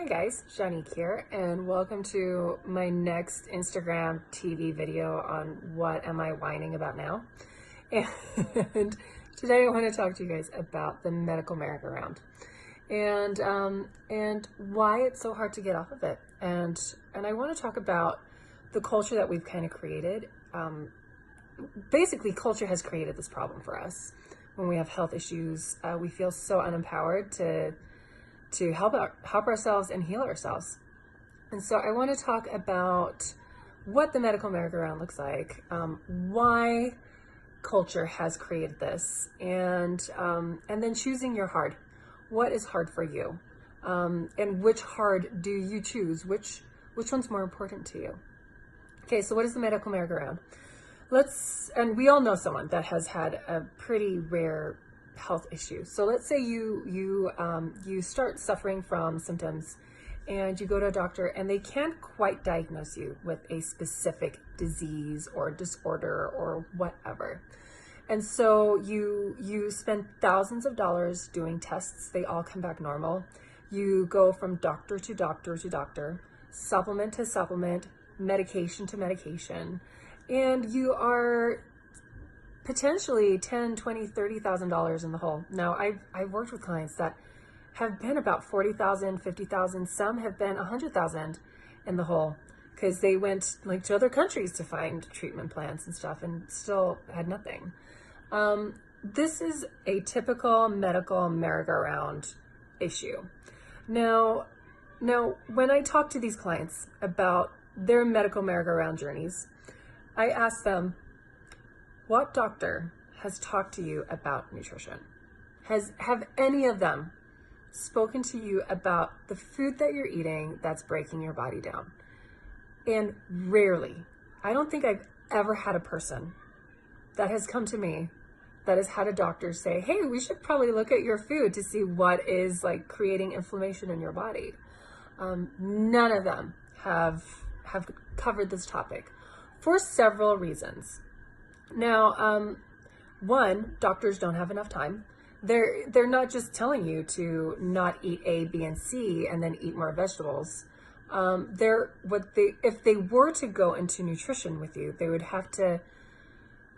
guys, Shanique here, and welcome to my next Instagram TV video on what am I whining about now. And today I want to talk to you guys about the medical merry-go-round and why it's so hard to get off of it. And I want to talk about the culture that we've kind of created. Basically, culture has created this problem for us. When we have health issues, we feel so unempowered to help ourselves and heal ourselves. And so I want to talk about what the medical merry-go-round looks like, why culture has created this, and then choosing your hard. What is hard for you? And which hard do you choose? Which one's more important to you? Okay, so what is the medical merry-go-round? And we all know someone that has had a pretty rare health issue. So let's say you start suffering from symptoms and you go to a doctor and they can't quite diagnose you with a specific disease or disorder or whatever. And so you spend thousands of dollars doing tests. They all come back normal. You go from doctor to doctor to doctor, supplement to supplement, medication to medication, and you are potentially $10,000, $20,000, $30,000 in the hole. Now, I've worked with clients that have been about $40,000, $50,000. Some have been $100,000 in the hole because they went like to other countries to find treatment plans and stuff and still had nothing. This is a typical medical merry-go-round issue. Now, when I talk to these clients about their medical merry-go-round journeys, I ask them, what doctor has talked to you about nutrition? Have any of them spoken to you about the food that you're eating that's breaking your body down? And rarely, I don't think I've ever had a person that has come to me that has had a doctor say, hey, we should probably look at your food to see what is like creating inflammation in your body. None of them have covered this topic for several reasons. Now, one, doctors don't have enough time. They're not just telling you to not eat A, B, and C and then eat more vegetables. If they were to go into nutrition with you, they would have to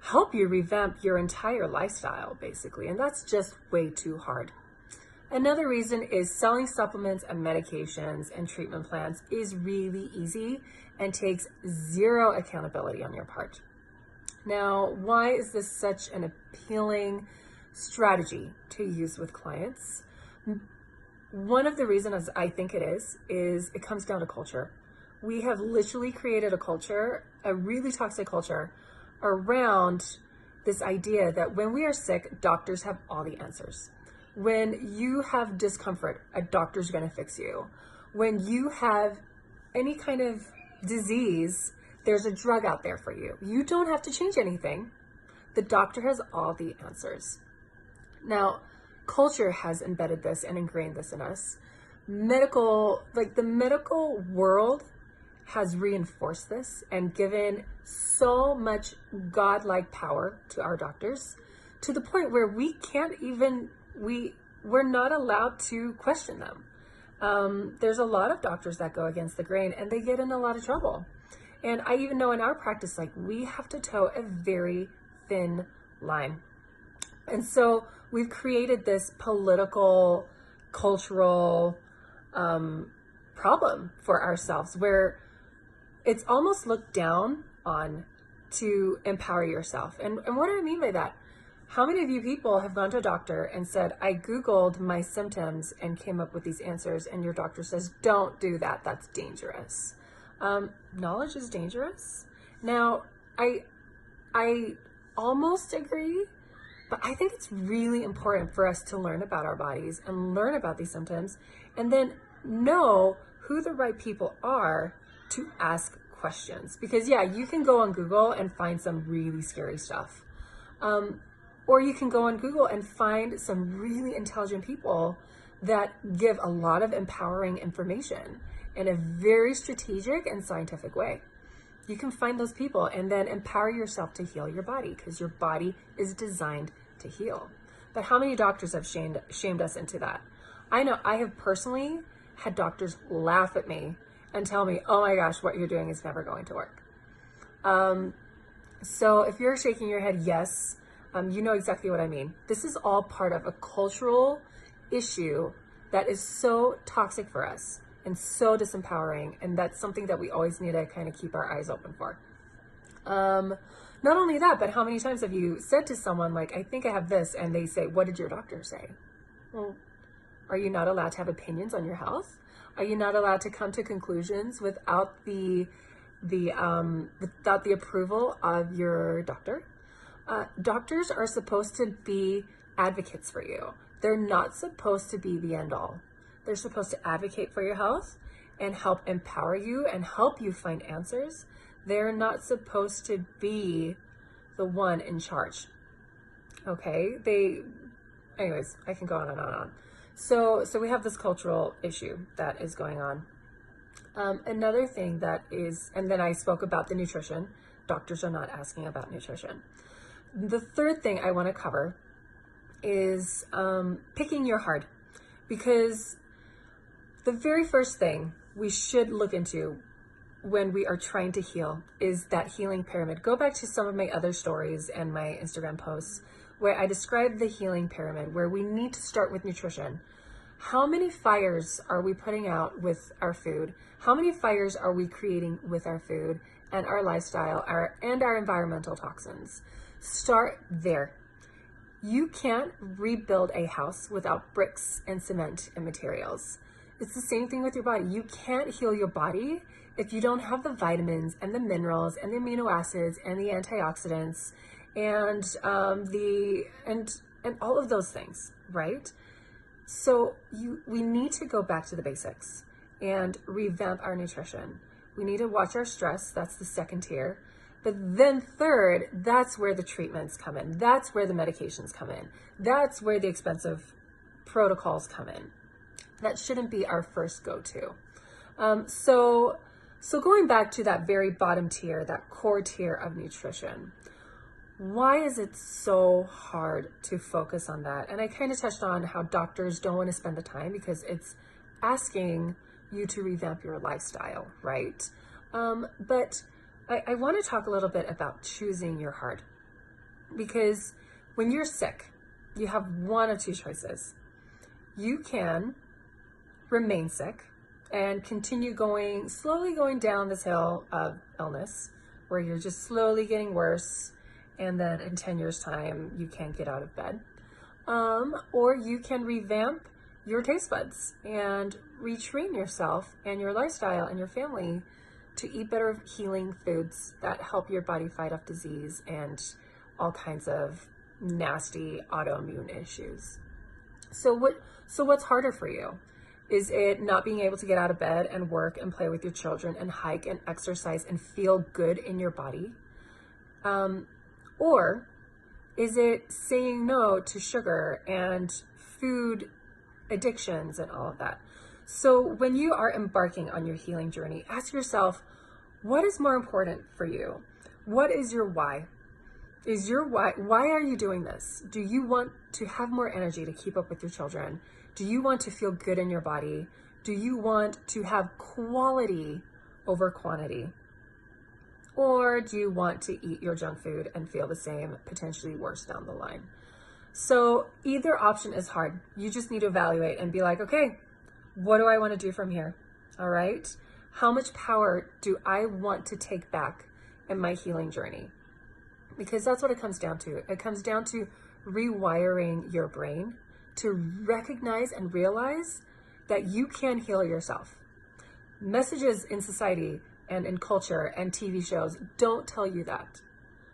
help you revamp your entire lifestyle, basically, and that's just way too hard. Another reason is selling supplements and medications and treatment plans is really easy and takes zero accountability on your part. Now, why is this such an appealing strategy to use with clients? One of the reasons I think it is it comes down to culture. We have literally created a culture, a really toxic culture, around this idea that when we are sick, doctors have all the answers. When you have discomfort, a doctor's going to fix you. When you have any kind of disease, there's a drug out there for you. You don't have to change anything. The doctor has all the answers. Now, culture has embedded this and ingrained this in us. The medical world has reinforced this and given so much godlike power to our doctors to the point where we're not allowed to question them. There's a lot of doctors that go against the grain and they get in a lot of trouble. And I even know in our practice, we have to toe a very thin line. And so we've created this political, cultural problem for ourselves where it's almost looked down on to empower yourself. And what do I mean by that? How many of you people have gone to a doctor and said, I Googled my symptoms and came up with these answers, and your doctor says, don't do that, that's dangerous. Knowledge is dangerous. Now, I almost agree, but I think it's really important for us to learn about our bodies and learn about these symptoms and then know who the right people are to ask questions. Because yeah, you can go on Google and find some really scary stuff. Or you can go on Google and find some really intelligent people that give a lot of empowering information in a very strategic and scientific way. You can find those people and then empower yourself to heal your body because your body is designed to heal. But how many doctors have shamed us into that? I know I have personally had doctors laugh at me and tell me, oh my gosh, what you're doing is never going to work. So if you're shaking your head, yes, you know exactly what I mean. This is all part of a cultural issue that is so toxic for us and so disempowering. And that's something that we always need to kind of keep our eyes open for. Not only that, but how many times have you said to someone like, I think I have this, and they say, what did your doctor say? Well, are you not allowed to have opinions on your health? Are you not allowed to come to conclusions without the approval of your doctor? Doctors are supposed to be advocates for you. They're not supposed to be the end all. They're supposed to advocate for your health and help empower you and help you find answers. They're not supposed to be the one in charge. Okay? Anyways, I can go on and on and on. So we have this cultural issue that is going on. Another thing that is, and then I spoke about the nutrition. Doctors are not asking about nutrition. The third thing I want to cover is picking your heart, because the very first thing we should look into when we are trying to heal is that healing pyramid. Go back to some of my other stories and my Instagram posts where I describe the healing pyramid, where we need to start with nutrition. How many fires are we putting out with our food? How many fires are we creating with our food and our lifestyle and our environmental toxins? Start there. You can't rebuild a house without bricks and cement and materials. It's the same thing with your body. You can't heal your body if you don't have the vitamins and the minerals and the amino acids and the antioxidants and all of those things, right? So we need to go back to the basics and revamp our nutrition. We need to watch our stress. That's the second tier. But then third, that's where the treatments come in. That's where the medications come in. That's where the expensive protocols come in. That shouldn't be our first go-to. So going back to that very bottom tier, that core tier of nutrition, why is it so hard to focus on that? And I kind of touched on how doctors don't want to spend the time because it's asking you to revamp your lifestyle, right? But I want to talk a little bit about choosing your heart, because when you're sick, you have one of two choices. You can remain sick and continue slowly going down this hill of illness where you're just slowly getting worse, and then in 10 years time you can't get out of bed. Or you can revamp your taste buds and retrain yourself and your lifestyle and your family to eat better healing foods that help your body fight off disease and all kinds of nasty autoimmune issues. So what's harder for you? Is it not being able to get out of bed and work and play with your children and hike and exercise and feel good in your body? Or is it saying no to sugar and food addictions and all of that? So when you are embarking on your healing journey, ask yourself, what is more important for you? What is your why? Why are you doing this? Do you want to have more energy to keep up with your children? Do you want to feel good in your body? Do you want to have quality over quantity? Or do you want to eat your junk food and feel the same, potentially worse down the line? So either option is hard. You just need to evaluate and be like, okay, what do I want to do from here? All right. How much power do I want to take back in my healing journey? Because that's what it comes down to. It comes down to rewiring your brain to recognize and realize that you can heal yourself. Messages in society and in culture and TV shows don't tell you that.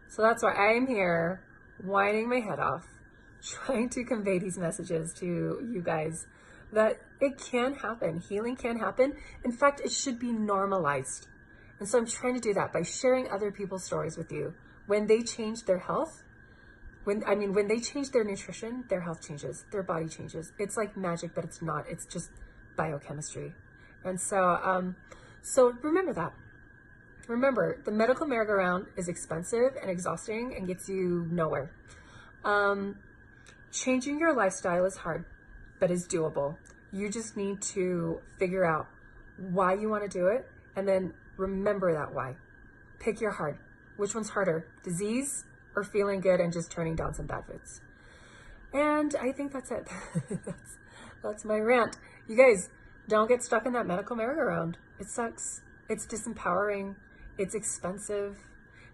So that's why I am here whining my head off, trying to convey these messages to you guys that it can happen. Healing can happen. In fact, it should be normalized. And so I'm trying to do that by sharing other people's stories with you. When they change their health, when they change their nutrition, their health changes, their body changes. It's like magic, but it's not. It's just biochemistry. And so, so remember that. Remember, the medical merry-go-round is expensive and exhausting and gets you nowhere. Changing your lifestyle is hard, but is doable. You just need to figure out why you want to do it and then remember that why. Pick your heart. Which one's harder, disease or feeling good and just turning down some bad foods? And I think that's it. that's my rant. You guys, don't get stuck in that medical merry-go-round. It sucks. It's disempowering. It's expensive.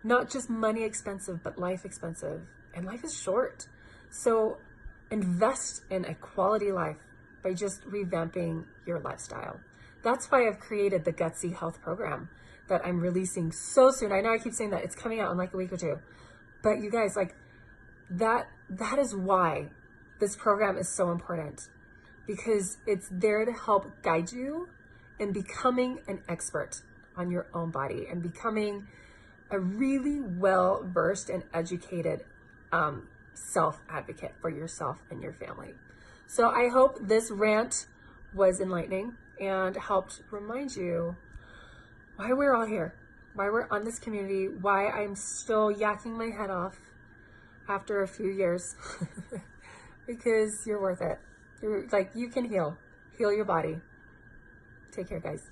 Not just money expensive, but life expensive. And life is short. So invest in a quality life by just revamping your lifestyle. That's why I've created the Gutsy Health program that I'm releasing so soon. I know I keep saying that. It's coming out in like a week or two. But you guys, like, that is why this program is so important, because it's there to help guide you in becoming an expert on your own body and becoming a really well-versed and educated self-advocate for yourself and your family. So I hope this rant was enlightening and helped remind you why we're all here, why we're on this community, why I'm still yakking my head off after a few years, because you're worth it. You can heal your body. Take care, guys.